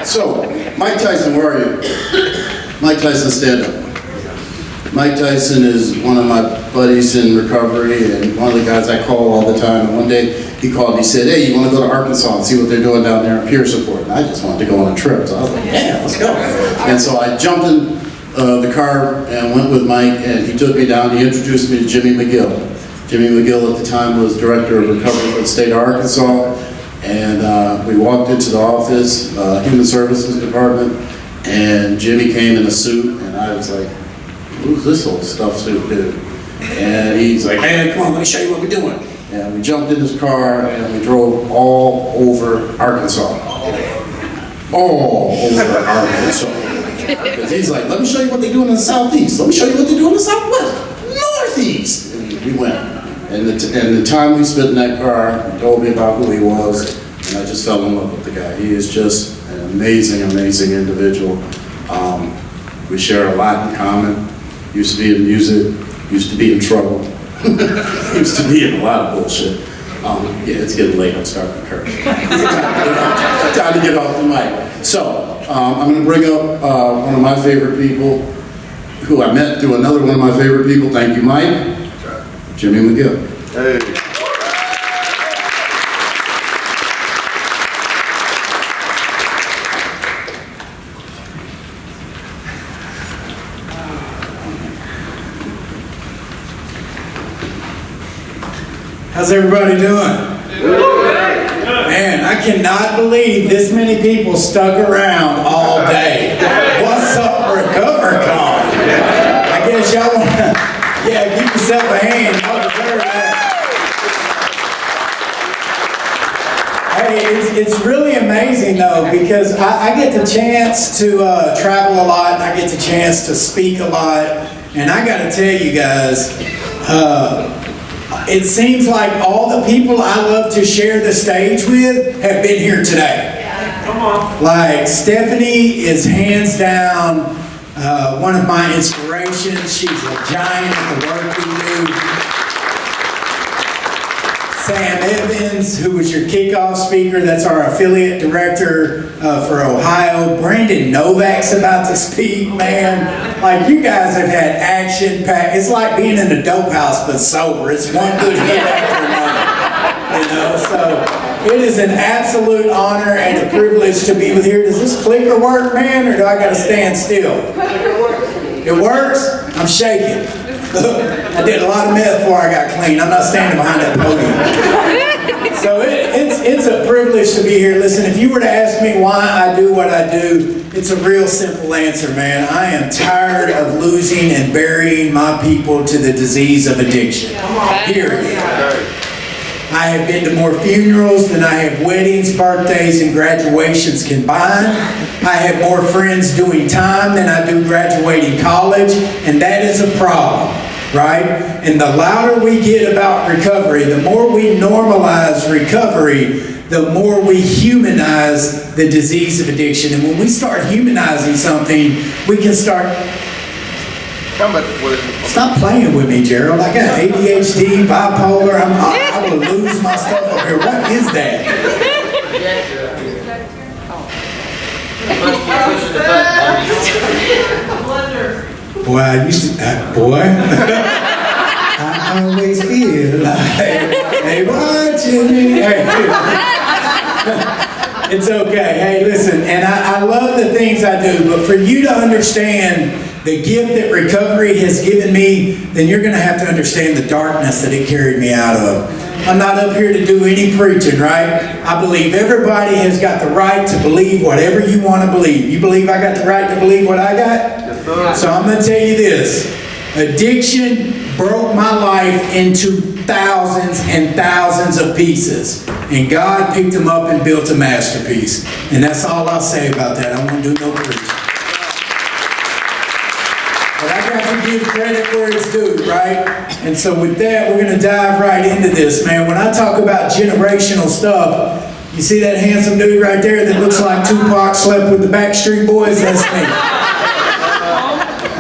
So, Mike Tyson, where are you? Mike Tyson, stand up. Mike Tyson is one of my buddies in recovery and one of the guys I call all the time. And one day he called me and said, hey, you want to go to Arkansas and see what they're doing down there in peer support? And I just wanted to go on a trip. So I was like, yeah, let's go. And so I jumped in the car and went with Mike, and he took me down. He introduced me to Jimmy McGill. Jimmy McGill at the time was director of recovery for the state of Arkansas. And we walked into the office, Human Services Department, and Jimmy came in a suit, and I was like, who's this old stuff suit dude? And he's like, hey, come on, let me show you what we're doing. And we jumped in his car, and we drove all over Arkansas. All over Arkansas. Because he's like, let me show you what they're doing in the southeast. Let me show you what they're doing in the southwest. Northeast. And we went. And the time we spent in that car, he told me about who he was, and I just fell in love with the guy. He is just an amazing, amazing individual. We share a lot in common. Used to be in music, used to be in trouble, used to be in a lot of bullshit. Yeah, it's getting late, I'm starting to curse. Time to get off the mic. So, I'm going to bring up one of my favorite people, who I met through another one of my favorite people. Thank you, Mike. Jimmy McGill. Hey. How's everybody doing? Man, I cannot believe this many people stuck around all day. What's up, RecoverCon? I guess y'all want to, yeah, give yourself a hand. Y'all deserve that. Hey, it's really amazing though, because I get the chance to travel a lot, and I get the chance to speak a lot, and I got to tell you guys, it seems like all the people I love to share the stage with have been here today. Come on. Like Stephanie is hands down one of my inspirations. She's a giant at the work we do. Sam Evans, who was your kickoff speaker, that's our affiliate director for Ohio. Brandon Novak's about to speak, man. Like, you guys have had action-packed. It's like being in a dope house, but sober. It's one good hit after another. You know, so it is an absolute honor and a privilege to be with here. Does this clicker work, man, or do I got to stand still? It works? I'm shaking. I did a lot of meth before I got clean. I'm not standing behind that podium. So it's a privilege to be here. Listen, if you were to ask me why I do what I do, it's a real simple answer, man. I am tired of losing and burying my people to the disease of addiction. Period. I have been to more funerals than I have weddings, birthdays, and graduations combined. I have more friends doing time than I do graduating college, and that is a problem, right? And the louder we get about recovery, the more we normalize recovery, the more we humanize the disease of addiction. And when we start humanizing something, we can start... Stop playing with me, Gerald. I got ADHD, bipolar. I will lose my stuff up here. What is that? Boy, I used to, I always feel like they watching me. It's okay. Hey, listen, and I love the things I do, but for you to understand the gift that recovery has given me, then you're going to have to understand the darkness that it carried me out of. I'm not up here to do any preaching, right? I believe everybody has got the right to believe whatever you want to believe. You believe I got the right to believe what I got? So I'm going to tell you this. Addiction broke my life into thousands and thousands of pieces. And God picked them up and built a masterpiece. And that's all I'll say about that. I won't do no preaching. But I got to give credit where it's due, right? And so with that, we're going to dive right into this, man. When I talk about generational stuff, you see that handsome dude right there that looks like Tupac slept with the Backstreet Boys? That's me.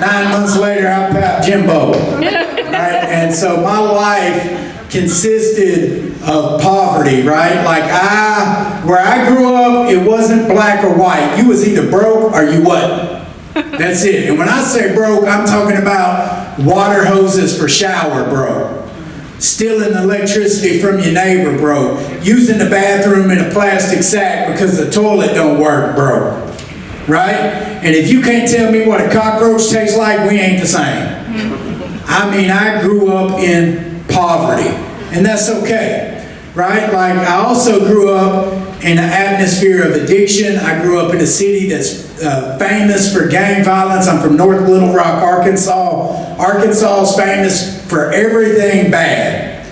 9 months later, I'm Pap Jimbo. Right? And so my life consisted of poverty, right? Like where I grew up, it wasn't black or white. You was either broke or you wasn't. That's it. And when I say broke, I'm talking about water hoses for shower broke, stealing electricity from your neighbor broke, using the bathroom in a plastic sack because the toilet don't work broke, right? And if you can't tell me what a cockroach tastes like, we ain't the same. I mean, I grew up in poverty, and that's okay, right? Like, I also grew up in an atmosphere of addiction. I grew up in a city that's famous for gang violence. I'm from North Little Rock, Arkansas. Arkansas is famous for everything bad.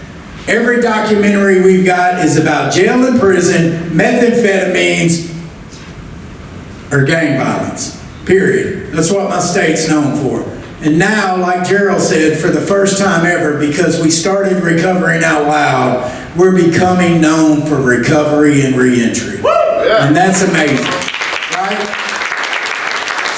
Every documentary we've got is about jail and prison, methamphetamines, or gang violence, period. That's what my state's known for. And now, like Gerald said, for the first time ever, because we started Recovering Out Loud, we're becoming known for recovery and reentry. Yeah. And that's amazing, right?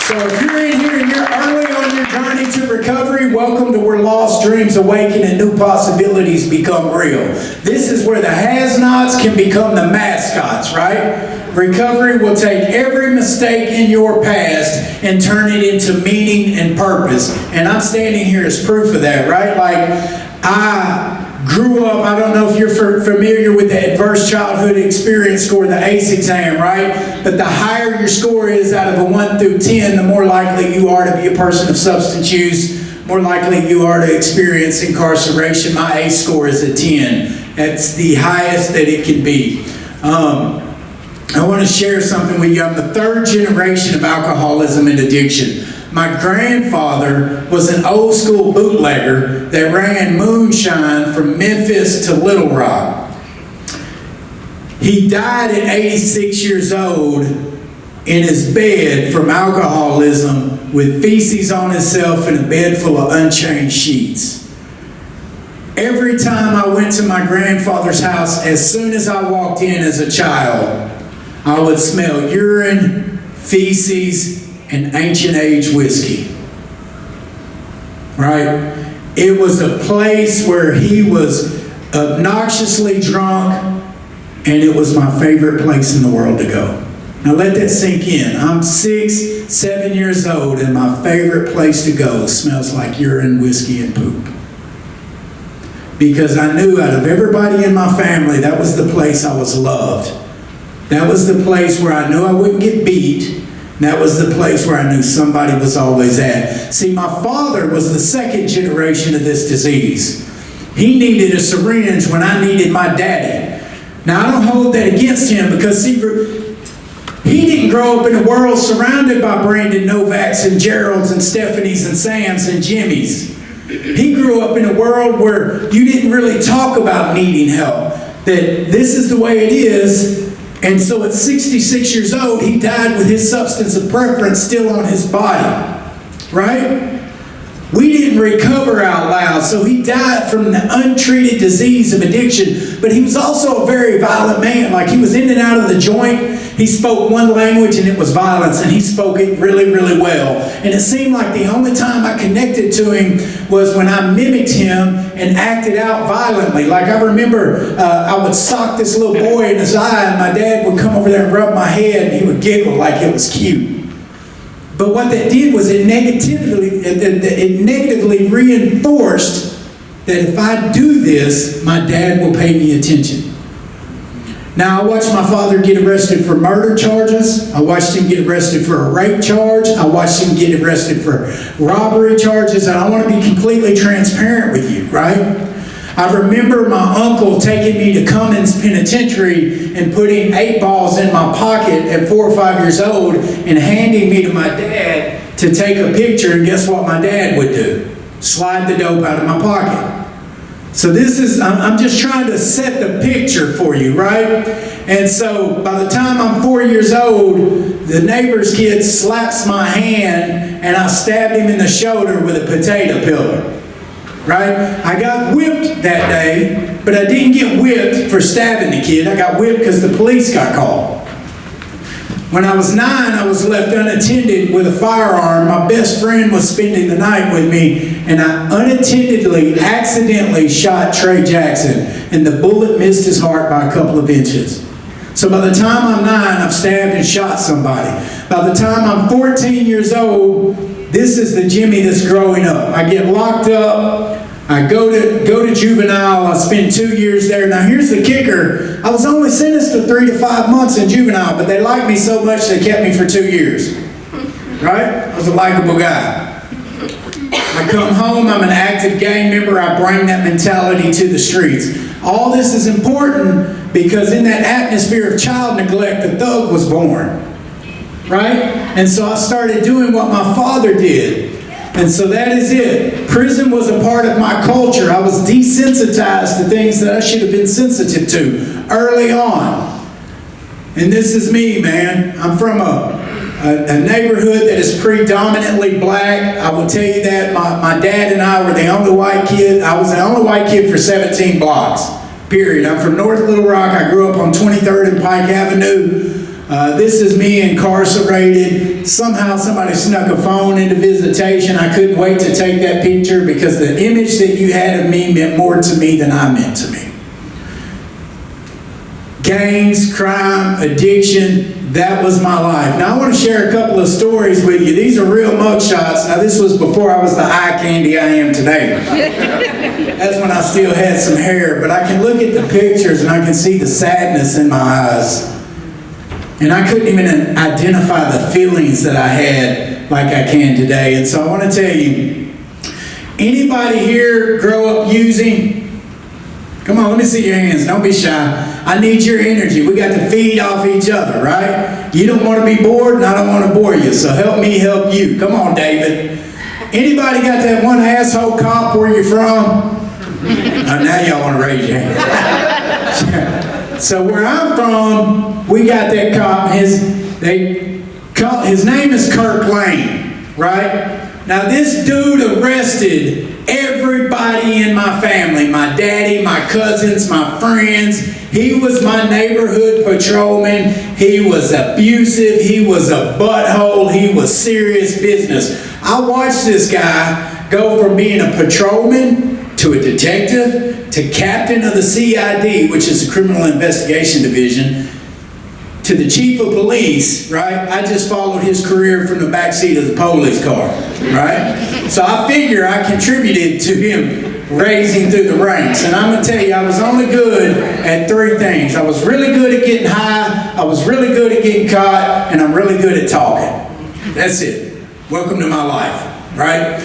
So if you're in here and you're early on your journey to recovery, welcome to where lost dreams awaken and new possibilities become real. This is where the has-nots can become the mascots, right? Recovery will take every mistake in your past and turn it into meaning and purpose. And I'm standing here as proof of that, right? Like, I grew up, I don't know if you're familiar with the Adverse Childhood Experience score, the ACE exam, right? But the higher your score is out of a 1 through 10, the more likely you are to be a person of substance use, more likely you are to experience incarceration. My ACE score is a 10. That's the highest that it can be. I want to share something with you. I'm the third generation of alcoholism and addiction. My grandfather was an old school bootlegger that ran moonshine from Memphis to Little Rock. He died at 86 years old in his bed from alcoholism with feces on himself and a bed full of unchanged sheets. Every time I went to my grandfather's house, as soon as I walked in as a child, I would smell urine, feces, and ancient age whiskey. Right? It was a place where he was obnoxiously drunk, and it was my favorite place in the world to go. Now let that sink in. I'm 6, 7 years old, and my favorite place to go smells like urine, whiskey, and poop. Because I knew out of everybody in my family, that was the place I was loved. That was the place where I knew I wouldn't get beat. That was the place where I knew somebody was always at. See, my father was the second generation of this disease. He needed a syringe when I needed my daddy. Now, I don't hold that against him because, see, he didn't grow up in a world surrounded by Brandon Novaks and Geralds and Stephanies and Sams and Jimmys. He grew up in a world where you didn't really talk about needing help. That this is the way it is. And so at 66 years old, he died with his substance of preference still on his body, right? We didn't recover out loud, so he died from the untreated disease of addiction. But he was also a very violent man. Like, he was in and out of the joint. He spoke one language, and it was violence, and he spoke it really, really well. And it seemed like the only time I connected to him was when I mimicked him and acted out violently. Like, I remember I would sock this little boy in his eye, and my dad would come over there and rub my head, and he would giggle like it was cute. But what that did was it negatively reinforced that if I do this, my dad will pay me attention. Now, I watched my father get arrested for murder charges. I watched him get arrested for a rape charge. I watched him get arrested for robbery charges. And I want to be completely transparent with you, right? I remember my uncle taking me to Cummins Penitentiary and putting 8 balls in my pocket at 4 or 5 years old and handing me to my dad to take a picture. And guess what my dad would do? Slide the dope out of my pocket. So this is, I'm just trying to set the picture for you, right? And so by the time I'm 4 years old, the neighbor's kid slaps my hand and I stabbed him in the shoulder with a potato peeler, right? I got whipped that day, but I didn't get whipped for stabbing the kid. I got whipped because the police got called. When I was 9, I was left unattended with a firearm. My best friend was spending the night with me, and I unattendedly, accidentally shot Trey Jackson, and the bullet missed his heart by a couple of inches. So by the time I'm 9, I've stabbed and shot somebody. By the time I'm 14 years old, this is the Jimmy that's growing up. I get locked up. I go to juvenile. I spend 2 years there. Now here's the kicker. I was only sentenced to 3 to 5 months in juvenile, but they liked me so much they kept me for 2 years. Right? I was a likable guy. I come home. I'm an active gang member. I bring that mentality to the streets. All this is important because in that atmosphere of child neglect, the thug was born. Right? And so I started doing what my father did. And so that is it. Prison was a part of my culture. I was desensitized to things that I should have been sensitive to early on. And this is me, man. I'm from a neighborhood that is predominantly black. I will tell you that. My dad and I were the only white kid. I was the only white kid for 17 blocks, period. I'm from North Little Rock. I grew up on 23rd and Pike Avenue. This is me incarcerated. Somehow somebody snuck a phone into visitation. I couldn't wait to take that picture because the image that you had of me meant more to me than I meant to me. Gangs, crime, addiction, that was my life. Now I want to share a couple of stories with you. These are real mugshots. Now this was before I was the eye candy I am today. That's when I still had some hair. But I can look at the pictures and I can see the sadness in my eyes. And I couldn't even identify the feelings that I had like I can today. And so I want to tell you, anybody here grow up using? Come on, let me see your hands. Don't be shy. I need your energy. We got to feed off each other, right? You don't want to be bored, and I don't want to bore you. So help me help you. Come on, David. Anybody got that one asshole cop where you're from? Now y'all want to raise your hand. So where I'm from, we got that cop. His name is Kirk Lane, right? Now this dude arrested everybody in my family, my daddy, my cousins, my friends. He was my neighborhood patrolman. He was abusive. He was a butthole. He was serious business. I watched this guy go from being a patrolman to a detective, to captain of the CID, which is the Criminal Investigation Division, to the chief of police, right? I just followed his career from the backseat of the police car, right? So I figure I contributed to him raising through the ranks. And I'm going to tell you, I was only good at 3 things. I was really good at getting high, I was really good at getting caught, and I'm really good at talking. That's it. Welcome to my life, right?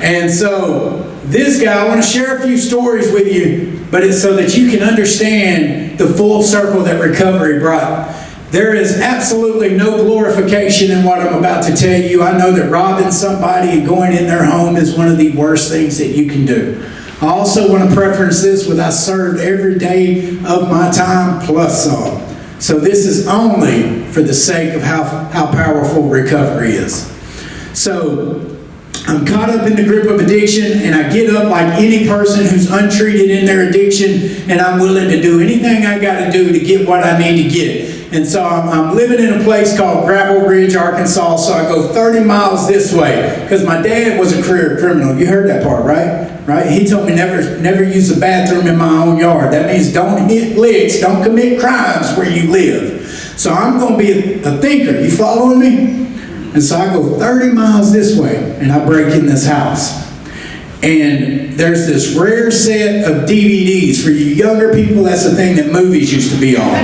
And so this guy, I want to share a few stories with you, but it's so that you can understand the full circle that recovery brought. There is absolutely no glorification in what I'm about to tell you. I know that robbing somebody and going in their home is one of the worst things that you can do. I also want to preference this with I served every day of my time plus some. So this is only for the sake of how powerful recovery is. So I'm caught up in the grip of addiction, and I get up like any person who's untreated in their addiction, and I'm willing to do anything I got to do to get what I need to get. And so I'm living in a place called Gravel Ridge, Arkansas, so I go 30 miles this way, because my dad was a career criminal. You heard that part, right? He told me never use the bathroom in my own yard. That means don't hit licks, don't commit crimes where you live. So I'm going to be a thinker. You following me? And so I go 30 miles this way, and I break in this house. And there's this rare set of DVDs. For you younger people, that's the thing that movies used to be on.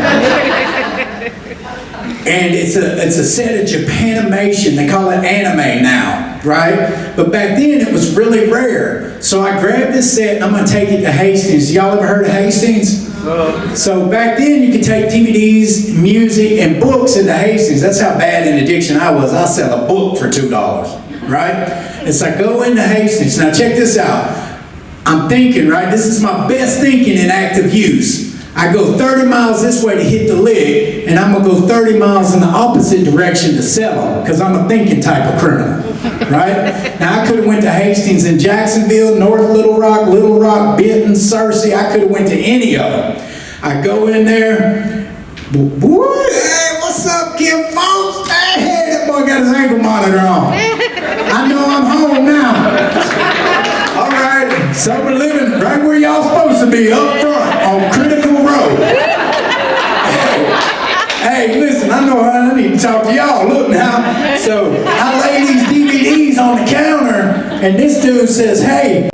And it's a set of Japanimation. They call it anime now, right? But back then, it was really rare. So I grabbed this set, and I'm going to take it to Hastings. Y'all ever heard of Hastings? So back then you could take DVDs, music, and books into Hastings. That's how bad in addiction I was. I'll sell a book for $2, right? And so I go into Hastings. Now check this out. I'm thinking, right? This is my best thinking in active use. I go 30 miles this way to hit the lick, and I'm going to go 30 miles in the opposite direction to sell them, because I'm a thinking type of criminal, right? Now, I could have went to Hastings in Jacksonville, North Little Rock, Benton, Searcy. I could have went to any of them. I go in there, boy, hey, what's up, Kim Funk? ankle monitor on. I know I'm home now. All right, so we're living right where y'all supposed to be, up front on Critical Road. Hey, listen, I know I need to talk to y'all. Look now. So I lay these DVDs on the counter, and this dude says, hey,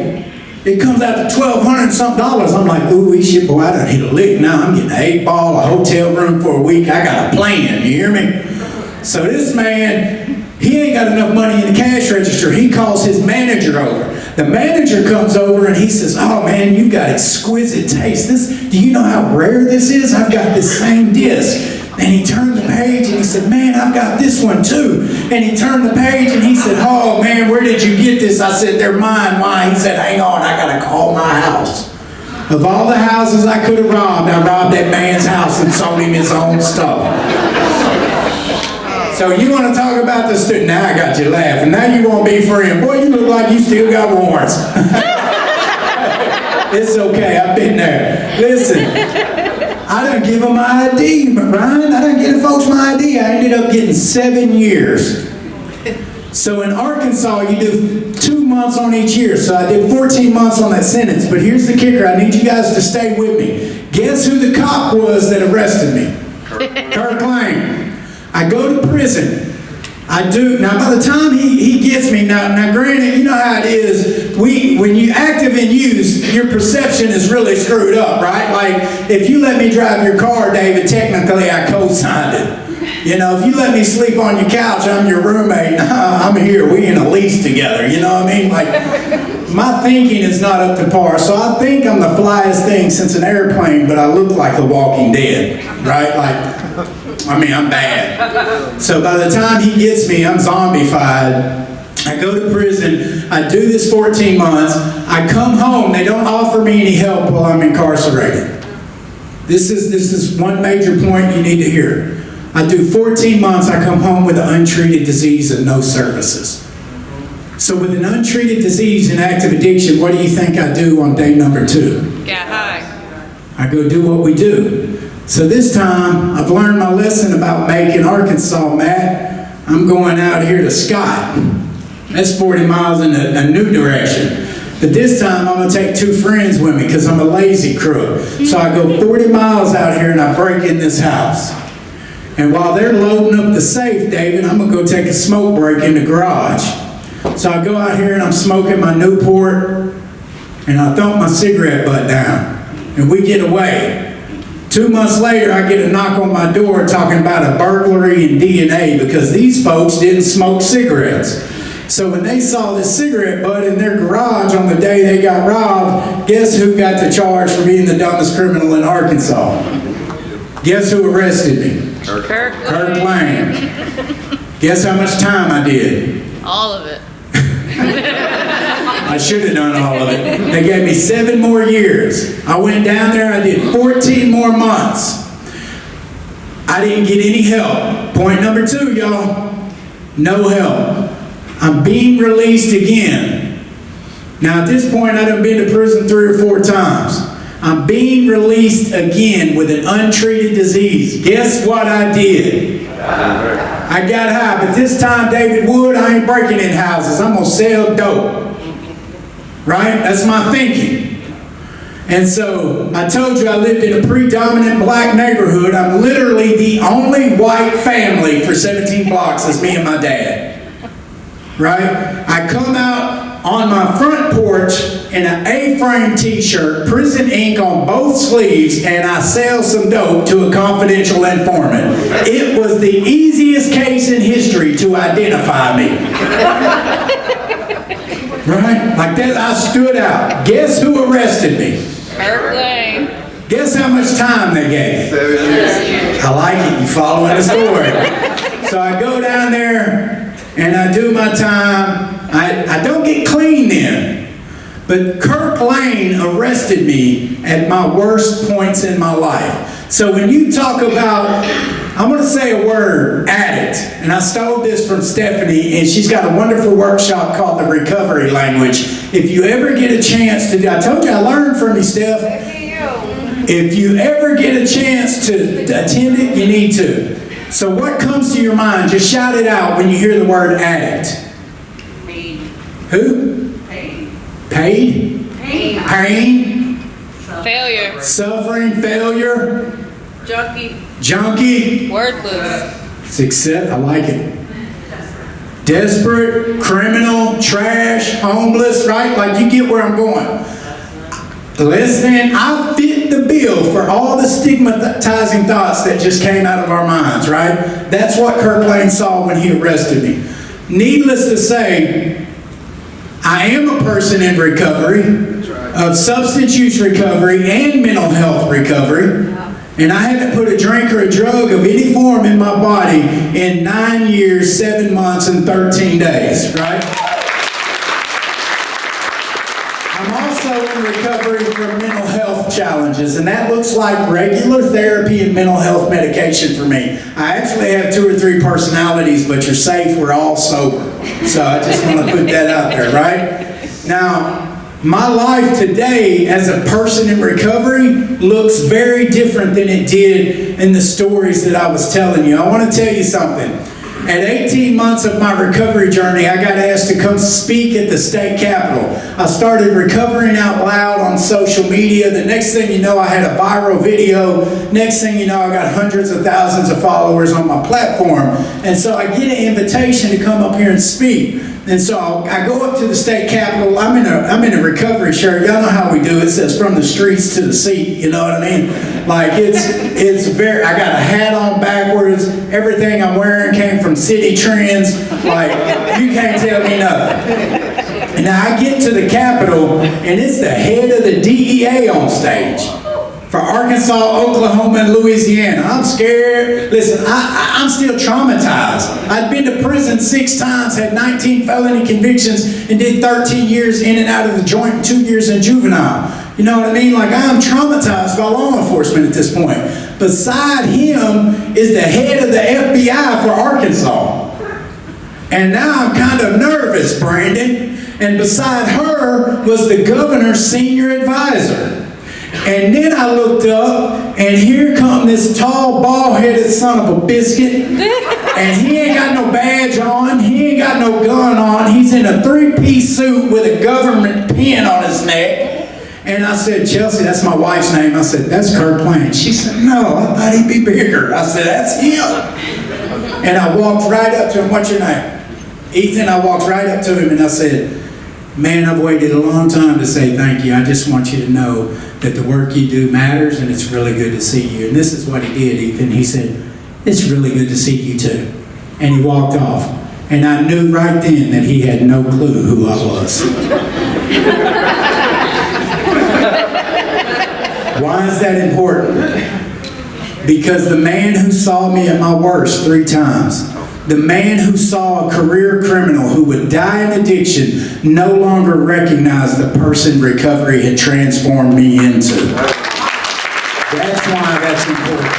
it comes out to $1,200 something. I'm like, ooh, shit, boy, I done hit a lick now. I'm getting an 8-ball, a hotel room for a week. I got a plan, you hear me? So this man, he ain't got enough money in the cash register. He calls his manager over. The manager comes over and he says, oh man, you've got exquisite taste. Do you know how rare this is? I've got this same disc. And he turned the page and he said, man, I've got this one too. And he turned the page and he said, oh man, where did you get this? I said, they're mine. Why? He said, hang on, I gotta call my house. Of all the houses I could have robbed, I robbed that man's house and sold him his own stuff. So you want to talk about the student? Now I got you laughing. Now you want to be friends. Boy, you look like you still got warrants. It's okay, I've been there. Listen, I done give them my ID, Ryan. I done give folks my ID. I ended up getting 7 years. So in Arkansas, you do 2 months on each year. So I did 14 months on that sentence. But here's the kicker. I need you guys to stay with me. Guess who the cop was that arrested me? Kirk Lane. I go to prison. I do. Now, by the time he gets me, now granted, you know how it is. When you active in use, your perception is really screwed up, right? Like, if you let me drive your car, David, technically I co-signed it. You know, if you let me sleep on your couch, I'm your roommate. I'm here. We in a lease together. You know what I mean? Like, my thinking is not up to par. So I think I'm the flyest thing since an airplane, but I look like The Walking Dead, right? Like, I mean, I'm bad. So by the time he gets me, I'm zombified. I go to prison. I do this 14 months. I come home. They don't offer me any help while I'm incarcerated. This is one major point you need to hear. I do 14 months. I come home with an untreated disease and no services. So with an untreated disease and active addiction, what do you think I do on day number 2? Get high. I go do what we do. So this time, I've learned my lesson about Macon, Arkansas, Matt. I'm going out here to Scott. That's 40 miles in a new direction. But this time, I'm going to take 2 friends with me because I'm a lazy crook. So I go 40 miles out here and I break in this house. And while they're loading up the safe, David, I'm going to go take a smoke break in the garage. So I go out here and I'm smoking my Newport and I thump my cigarette butt down. And we get away. 2 months later, I get a knock on my door talking about a burglary and DNA because these folks didn't smoke cigarettes. So when they saw this cigarette butt in their garage on the day they got robbed, guess who got the charge for being the dumbest criminal in Arkansas? Guess who arrested me? Kirk Lane. Guess how much time I did? All of it. I should have done all of it. They gave me 7 more years. I went down there, I did 14 more months. I didn't get any help. Point number 2, y'all. No help. I'm being released again. Now at this point, I've been to prison 3 or 4 times. I'm being released again with an untreated disease. Guess what I did? I got high, but this time, David Wood, I ain't breaking in houses. I'm going to sell dope. Right? That's my thinking. And so, I told you I lived in a predominant black neighborhood. I'm literally the only white family for 17 blocks. It's me and my dad. Right? I come out on my front porch in an A-frame t-shirt, prison ink on both sleeves, and I sell some dope to a confidential informant. It was the easiest case in history to identify me. Right? Like that, I stood out. Guess who arrested me? Kirk Lane. Guess how much time they gave? 7 years. I like it. You following the story. So I go down there and I do my time. I don't get clean then. But Kirk Lane arrested me at my worst points in my life. So when you talk about, I'm going to say a word, addict. And I stole this from Stephanie, and she's got a wonderful workshop called The Recovery Language. If you ever get a chance to do, I told you I learned from you, Steph. If you ever get a chance to attend it, you need to. So what comes to your mind? Just shout it out when you hear the word addict. Pain. Who? Pain. Paid? Pain. Pain? Failure. Suffering? Failure? Junkie? Worthless. Success? I like it. Desperate? Criminal? Trash? Homeless? Right? Like, you get where I'm going. Listen, I fit the bill for all the stigmatizing thoughts that just came out of our minds, right? That's what Kirk Lane saw when he arrested me. Needless to say, I am a person in recovery, of substance use recovery and mental health recovery, and I haven't put a drink or a drug of any form in my body in 9 years, 7 months, and 13 days, right? I'm also in recovery from mental health challenges, and that looks like regular therapy and mental health medication for me. I actually have 2 or 3 personalities, but you're safe, we're all sober. So I just want to put that out there, right? Now, my life today as a person in recovery looks very different than it did in the stories that I was telling you. I want to tell you something. At 18 months of my recovery journey, I got asked to come speak at the state capitol. I started recovering out loud on social media. The next thing you know, I had a viral video. Next thing you know, I got hundreds of thousands of followers on my platform. And so I get an invitation to come up here and speak. And so I go up to the state capitol. I'm in a recovery shirt. Y'all know how we do it. It says from the streets to the seat. You know what I mean? Like it's very. I got a hat on backwards. Everything I'm wearing came from City Trends. Like you can't tell me nothing. And now I get to the capitol, and it's the head of the DEA on stage. For Arkansas, Oklahoma, and Louisiana. I'm scared. Listen, I'm still traumatized. I'd been to prison 6 times, had 19 felony convictions, and did 13 years in and out of the joint, 2 years in juvenile. You know what I mean? Like, I'm traumatized by law enforcement at this point. Beside him is the head of the FBI for Arkansas. And now I'm kind of nervous, Brandon. And beside her was the governor's senior advisor. And then I looked up, and here come this tall, bald-headed son of a biscuit. And he ain't got no badge on. He ain't got no gun on. He's in a 3-piece suit with a government pin on his neck. And I said, Chelsea, that's my wife's name. I said, that's Kirk Lane. She said, no, I thought he'd be bigger. I said, that's him. And I walked right up to him. What's your name? Ethan. I walked right up to him, and I said, man, I've waited a long time to say thank you. I just want you to know that the work you do matters, and it's really good to see you. And this is what he did, Ethan. He said, it's really good to see you too. And he walked off. And I knew right then that he had no clue who I was. Why is that important? Because the man who saw me at my worst 3 times, the man who saw a career criminal who would die in addiction no longer recognized the person recovery had transformed me into. That's why that's important.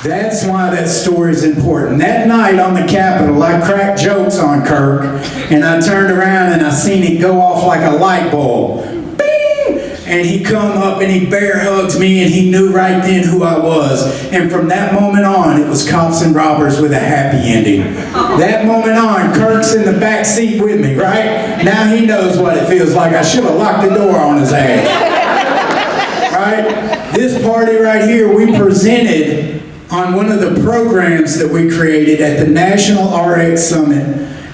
That's why that story is important. That night on the Capitol, I cracked jokes on Kirk, and I turned around and I seen it go off like a light bulb. And he come up and he bear hugs me, and he knew right then who I was. And from that moment on, it was cops and robbers with a happy ending. That moment on, Kirk's in the back seat with me, right? Now he knows what it feels like. I should have locked the door on his ass. Right? This party right here, we presented on one of the programs that we created at the National RX Summit.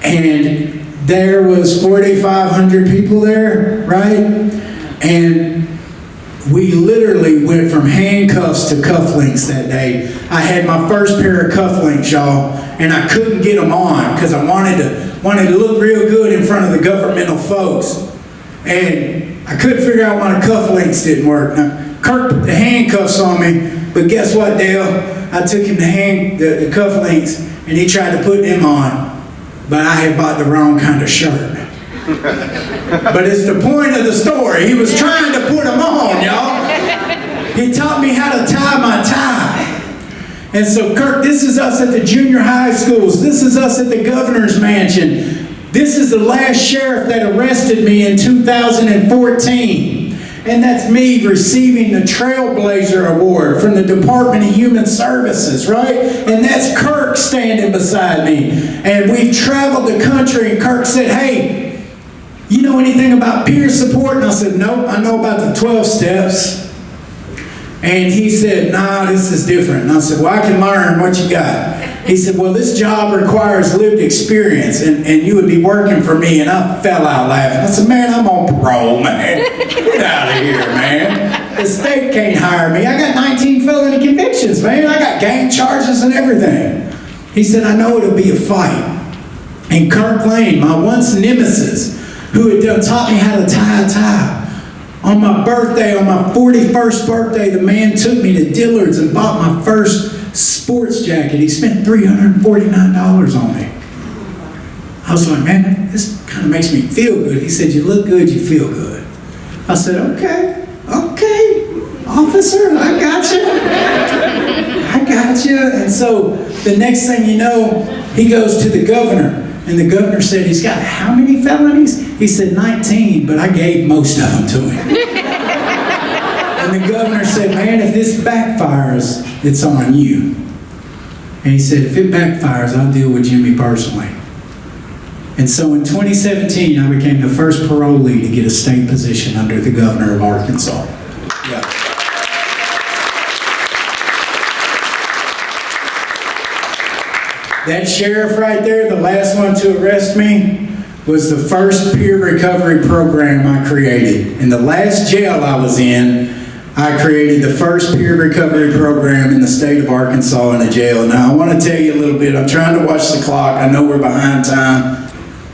And there was 4,500 people there, right? And we literally went from handcuffs to cufflinks that day. I had my first pair of cufflinks, y'all, and I couldn't get them on because I wanted to look real good in front of the governmental folks. And I couldn't figure out why the cufflinks didn't work. Now, Kirk put the handcuffs on me, but guess what, Dale? I took him the cufflinks, and he tried to put them on, but I had bought the wrong kind of shirt. But it's the point of the story. He was trying to put them on, y'all. He taught me how to tie my tie. And so, Kirk, this is us at the junior high schools. This is us at the governor's mansion. This is the last sheriff that arrested me in 2014. And that's me receiving the Trailblazer Award from the Department of Human Services, right? And that's Kirk standing beside me. And we've traveled the country, and Kirk said, hey, you know anything about peer support? And I said, nope, I know about the 12 steps. And he said, nah, this is different. And I said, well, I can learn. What you got? He said, well, this job requires lived experience, and you would be working for me. And I fell out laughing. I said, man, I'm on parole, man. Get out of here, man. The state can't hire me. I got 19 felony convictions, man. I got gang charges and everything. He said, I know it'll be a fight. And Kirk Lane, my once nemesis, who had taught me how to tie a tie. On my birthday, on my 41st birthday, the man took me to Dillard's and bought my first sports jacket. He spent $349 on me. I was like, man, this kind of makes me feel good. He said, you look good, you feel good. I said, okay, officer, I got you. And so the next thing you know, he goes to the governor. And the governor said, he's got how many felonies? He said, 19, but I gave most of them to him. And the governor said, man, if this backfires, it's on you. And he said, if it backfires, I'll deal with Jimmy personally. And so in 2017, I became the first parolee to get a state position under the governor of Arkansas. Yeah. That sheriff right there, the last one to arrest me, was the first peer recovery program I created. In the last jail I was in, I created the first peer recovery program in the state of Arkansas in a jail. Now, I want to tell you a little bit. I'm trying to watch the clock. I know we're behind time.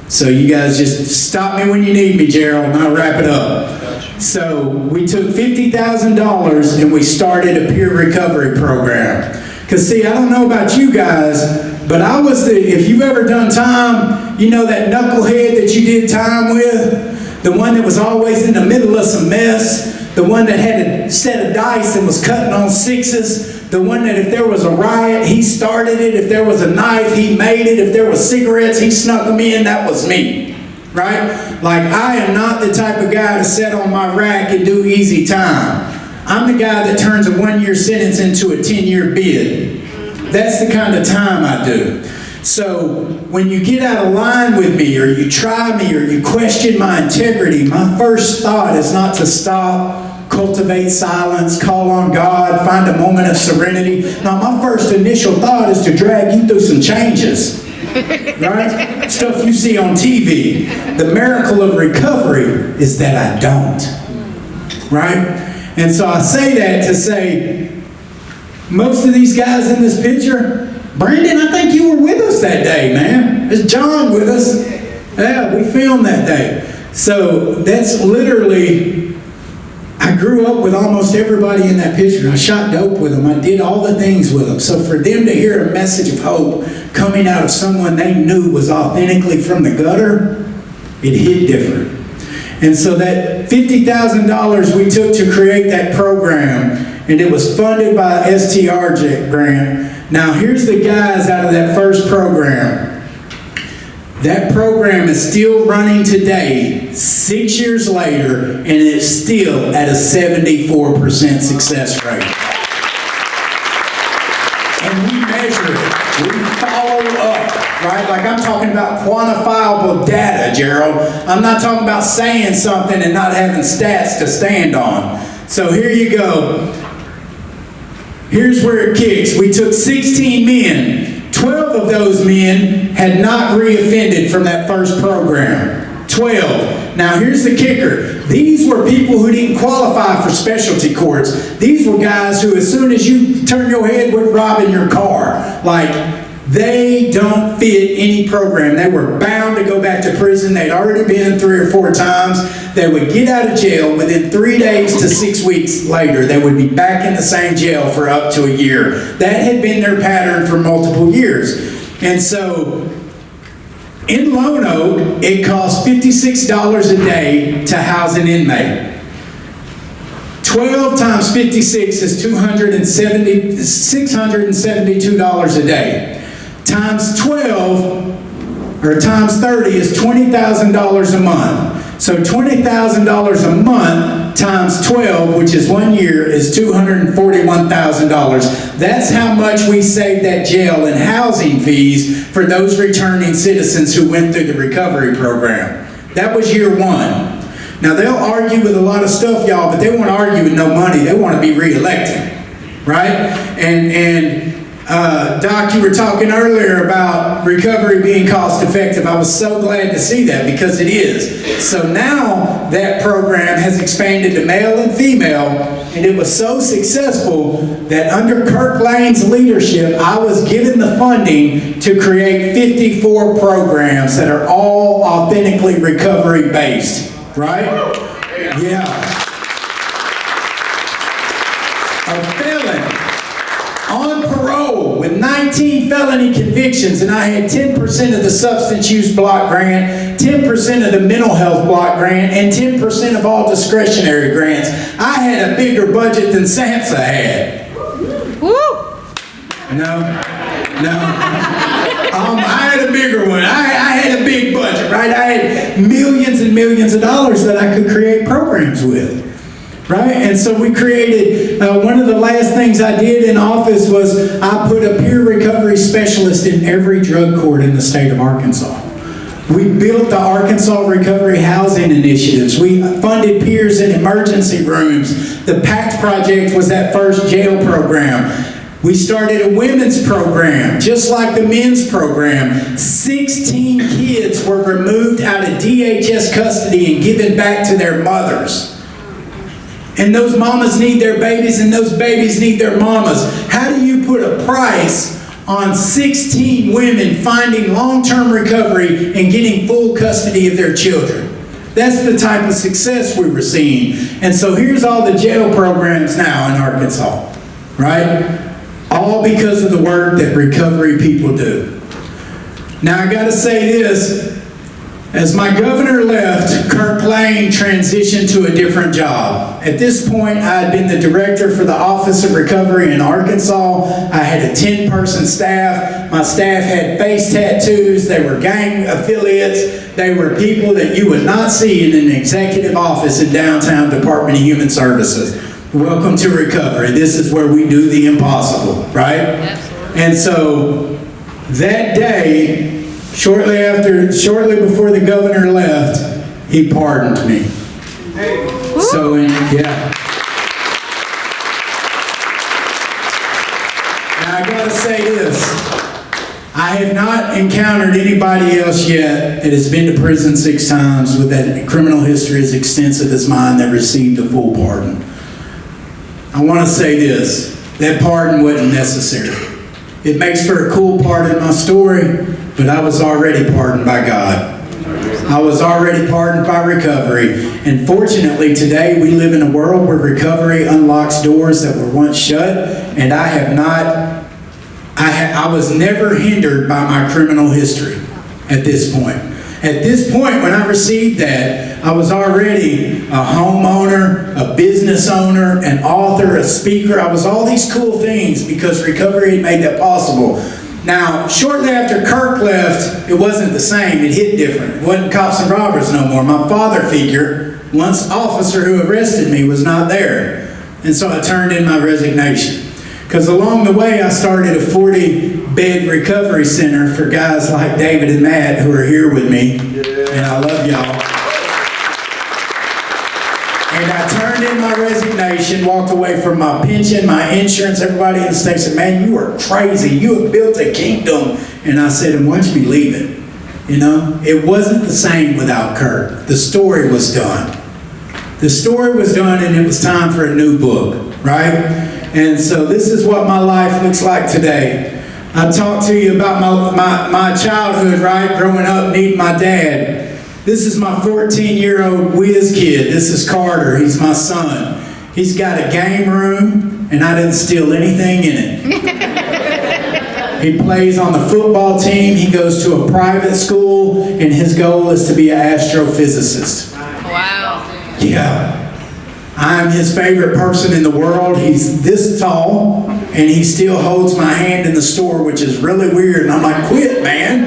So you guys just stop me when you need me, Gerald, and I'll wrap it up. So we took $50,000 and we started a peer recovery program. Because see, I don't know about you guys, but I was if you've ever done time, you know that knucklehead that you did time with? The one that was always in the middle of some mess? The one that had a set of dice and was cutting on sixes? The one that if there was a riot, he started it. If there was a knife, he made it. If there was cigarettes, he snuck them in. That was me, right? Like, I am not the type of guy to sit on my rack and do easy time. I'm the guy that turns a 1-year sentence into a 10-year bid. That's the kind of time I do. So when you get out of line with me, or you try me, or you question my integrity, my first thought is not to stop, cultivate silence, call on God, find a moment of serenity. Now, my first initial thought is to drag you through some changes. Right? Stuff you see on TV. The miracle of recovery is that I don't. Right? And so I say that to say, most of these guys in this picture, Brandon, I think you were with us that day, man. There's John with us. Yeah, we filmed that day. So that's literally, I grew up with almost everybody in that picture. I shot dope with them. I did all the things with them. So for them to hear a message of hope coming out of someone they knew was authentically from the gutter, it hit different. And so that $50,000 we took to create that program, and it was funded by STR grant. Now here's the guys out of that first program. That program is still running today, 6 years later, and it's still at a 74% success rate. And we measure it, we follow up, right? Like, I'm talking about quantifiable data, Gerald. I'm not talking about saying something and not having stats to stand on. So here you go. Here's where it kicks. We took 16 men. 12 of those men had not reoffended from that first program. 12. Now here's the kicker. These were people who didn't qualify for specialty courts. These were guys who, as soon as you turn your head, would rob in your car. Like, they don't fit any program. They were bound to go back to prison. They'd already been 3 or 4 times. They would get out of jail. Within 3 days to 6 weeks later, they would be back in the same jail for up to a year. That had been their pattern for multiple years. And so, in Lone Oak, it costs $56 a day to house an inmate. 12 times 56 is $672 a day. Times 12, or times 30 is $20,000 a month. So $20,000 a month times 12, which is 1 year, is $241,000. That's how much we saved that jail in housing fees for those returning citizens who went through the recovery program. That was year one. Now, they'll argue with a lot of stuff, y'all, but they won't argue with no money. They want to be reelected, right? And Doc, you were talking earlier about recovery being cost effective. I was so glad to see that, because it is. So now that program has expanded to male and female, and it was so successful that under Kirk Lane's leadership, I was given the funding to create 54 programs that are all authentically recovery based. Right? Yeah. A felon on parole with 19 felony convictions, and I had 10% of the substance use block grant, 10% of the mental health block grant, and 10% of all discretionary grants. I had a bigger budget than SAMHSA had. Woo! No. I had a bigger one. I had a big budget, right? I had millions and millions of dollars that I could create programs with, right? And so we created, one of the last things I did in office was I put a peer recovery specialist in every drug court in the state of Arkansas. We built the Arkansas Recovery Housing Initiatives. We funded peers in emergency rooms. The PACT project was that first jail program. We started a women's program, just like the men's program. 16 kids were removed out of DHS custody and given back to their mothers. And those mamas need their babies, and those babies need their mamas. How do you put a price on 16 women finding long-term recovery and getting full custody of their children? That's the type of success we were seeing. And so here's all the jail programs now in Arkansas, right? All because of the work that recovery people do. Now I gotta say this, as my governor left, Kirk Lane transitioned to a different job. At this point, I had been the director for the Office of Recovery in Arkansas. I had a 10-person staff. My staff had face tattoos. They were gang affiliates. They were people that you would not see in an executive office in downtown Department of Human Services. Welcome to recovery. This is where we do the impossible, right? Absolutely. And so that day, shortly before the governor left, he pardoned me. So, yeah. Now I gotta say this. I have not encountered anybody else yet that has been to prison 6 times with that criminal history as extensive as mine that received a full pardon. I want to say this, that pardon wasn't necessary. It makes for a cool part in my story, but I was already pardoned by God. I was already pardoned by recovery. And fortunately today we live in a world where recovery unlocks doors that were once shut, and I was never hindered by my criminal history at this point. At this point, when I received that, I was already a homeowner, a business owner, an author, a speaker. I was all these cool things because recovery had made that possible. Now, shortly after Kirk left, it wasn't the same. It hit different. It wasn't cops and robbers no more. My father figure, once officer who arrested me, was not there. And so I turned in my resignation. Because along the way, I started a 40-bed recovery center for guys like David and Matt who are here with me. And I love y'all. And I turned in my resignation, walked away from my pension, my insurance. Everybody in the state said, man, you are crazy. You have built a kingdom. And I said, and once you leave it, you know, it wasn't the same without Kirk. The story was done. The story was done, and it was time for a new book, right? And so this is what my life looks like today. I talked to you about my childhood, right? Growing up, needing my dad. This is my 14-year-old whiz kid. This is Carter. He's my son. He's got a game room, and I didn't steal anything in it. He plays on the football team. He goes to a private school, and his goal is to be an astrophysicist. Wow. Yeah. I'm his favorite person in the world. He's this tall, and he still holds my hand in the store, which is really weird. And I'm like, quit, man.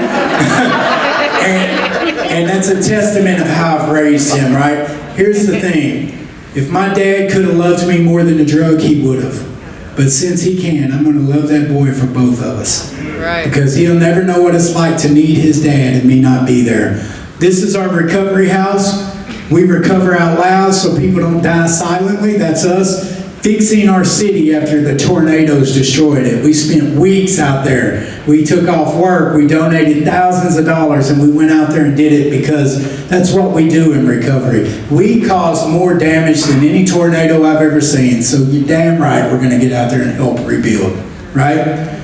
and that's a testament of how I've raised him, right? Here's the thing. If my dad could have loved me more than a drug, he would have. But since he can, I'm going to love that boy for both of us. Right. Because he'll never know what it's like to need his dad and me not be there. This is our recovery house. We recover out loud so people don't die silently. That's us fixing our city after the tornadoes destroyed it. We spent weeks out there. We took off work. We donated thousands of dollars and we went out there and did it because that's what we do in recovery. We cause more damage than any tornado I've ever seen. So you're damn right we're going to get out there and help rebuild. Right?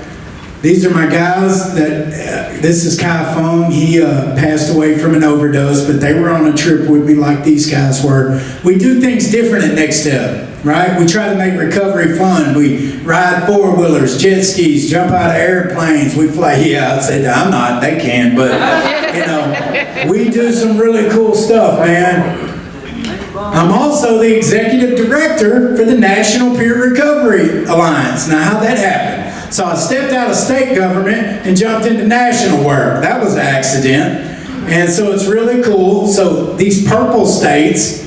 These are my guys. This is Kai Fung. He passed away from an overdose, but they were on a trip with me like these guys were. We do things different at Next Step. Right? We try to make recovery fun. We ride four-wheelers, jet skis, jump out of airplanes. We fly, I said, I'm not, they can, but, we do some really cool stuff, man. I'm also the executive director for the National Peer Recovery Alliance. Now, how'd that happen? So I stepped out of state government and jumped into national work. That was an accident. And so it's really cool. So these purple states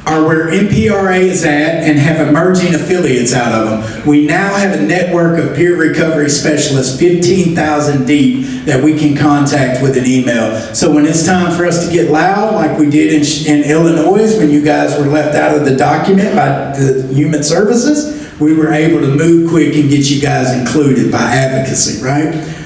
are where MPRA is at and have emerging affiliates out of them. We now have a network of peer recovery specialists, 15,000 deep, that we can contact with an email. So when it's time for us to get loud, like we did in Illinois when you guys were left out of the document by the Human Services, we were able to move quick and get you guys included by advocacy, right?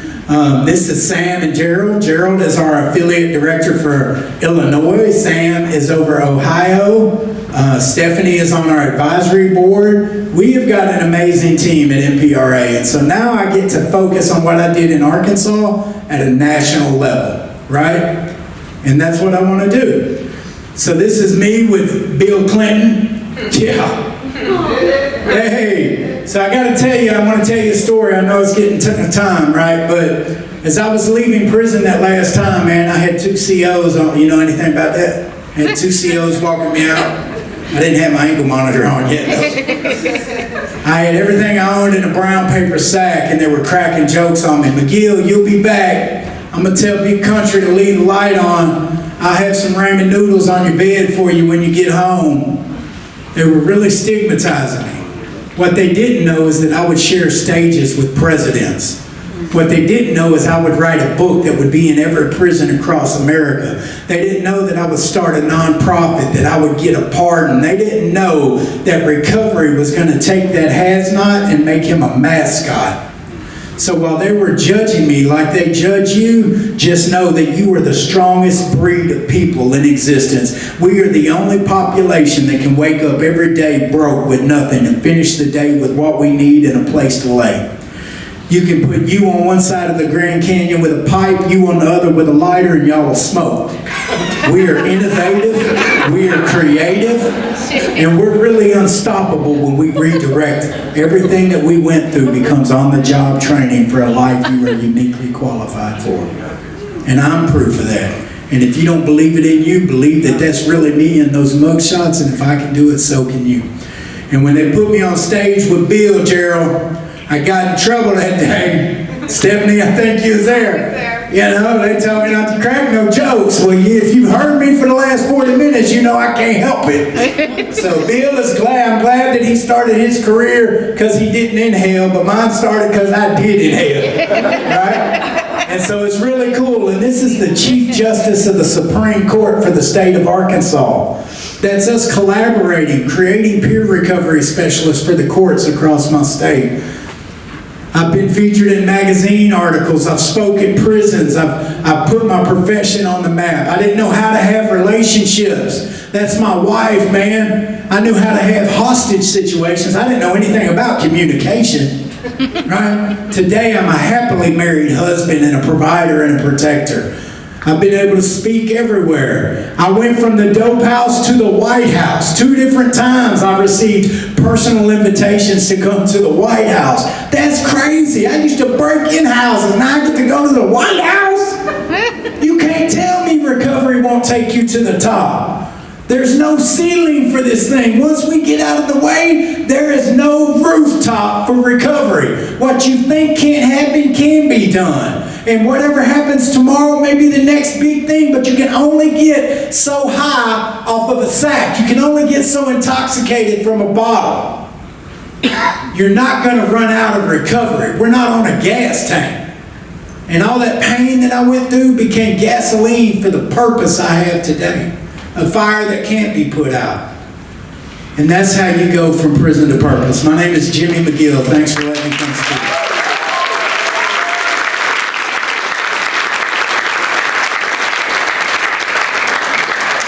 This is Sam and Gerald. Gerald is our affiliate director for Illinois. Sam is over Ohio. Stephanie is on our advisory board. We have got an amazing team at MPRA. And so now I get to focus on what I did in Arkansas at a national level, right? And that's what I want to do. So this is me with Bill Clinton. Yeah. Hey. So I got to tell you, I want to tell you a story. I know it's getting time, right? But as I was leaving prison that last time, man, I had 2 COs on. You know anything about that? I had 2 COs walking me out. I didn't have my ankle monitor on yet, though. I had everything I owned in a brown paper sack, and they were cracking jokes on me. McGill, you'll be back. I'm going to tell Big Country to leave the light on. I'll have some ramen noodles on your bed for you when you get home. They were really stigmatizing me. What they didn't know is that I would share stages with presidents. What they didn't know is I would write a book that would be in every prison across America. They didn't know that I would start a nonprofit, that I would get a pardon. They didn't know that recovery was going to take that hazmat and make him a mascot. So while they were judging me like they judge you, just know that you are the strongest breed of people in existence. We are the only population that can wake up every day broke with nothing and finish the day with what we need and a place to lay. You can put you on one side of the Grand Canyon with a pipe, you on the other with a lighter, and y'all will smoke. We are innovative, we are creative, and we're really unstoppable when we redirect. Everything that we went through becomes on-the-job training for a life you are uniquely qualified for. And I'm proof of that. And if you don't believe it in you, believe that that's really me in those mugshots, and if I can do it, so can you. And when they put me on stage with Bill, Gerald, I got in trouble that day. Stephanie, I think you was there. You know, they told me not to crack no jokes. Well, if you've heard me for the last 40 minutes, you know I can't help it. So Bill is glad. I'm glad that he started his career because he didn't inhale, but mine started because I did inhale. Right? And so it's really cool. And this is the Chief Justice of the Supreme Court for the state of Arkansas. That's us collaborating, creating peer recovery specialists for the courts across my state. I've been featured in magazine articles. I've spoken in prisons. I've put my profession on the map. I didn't know how to have relationships. That's my wife, man. I knew how to have hostage situations. I didn't know anything about communication. Right? Today, I'm a happily married husband and a provider and a protector. I've been able to speak everywhere. I went from the dope house to the White House. 2 different times I received personal invitations to come to the White House. That's crazy. I used to break in houses. Now I get to go to the White House? You can't tell me recovery won't take you to the top. There's no ceiling for this thing. Once we get out of the way, there is no rooftop for recovery. What you think can't happen can be done. done. And whatever happens tomorrow may be the next big thing, but you can only get so high off of a sack. You can only get so intoxicated from a bottle. You're not going to run out of recovery. We're not on a gas tank. And all that pain that I went through became gasoline for the purpose I have today. A fire that can't be put out. And that's how you go from prison to purpose. My name is Jimmy McGill. Thanks for letting me.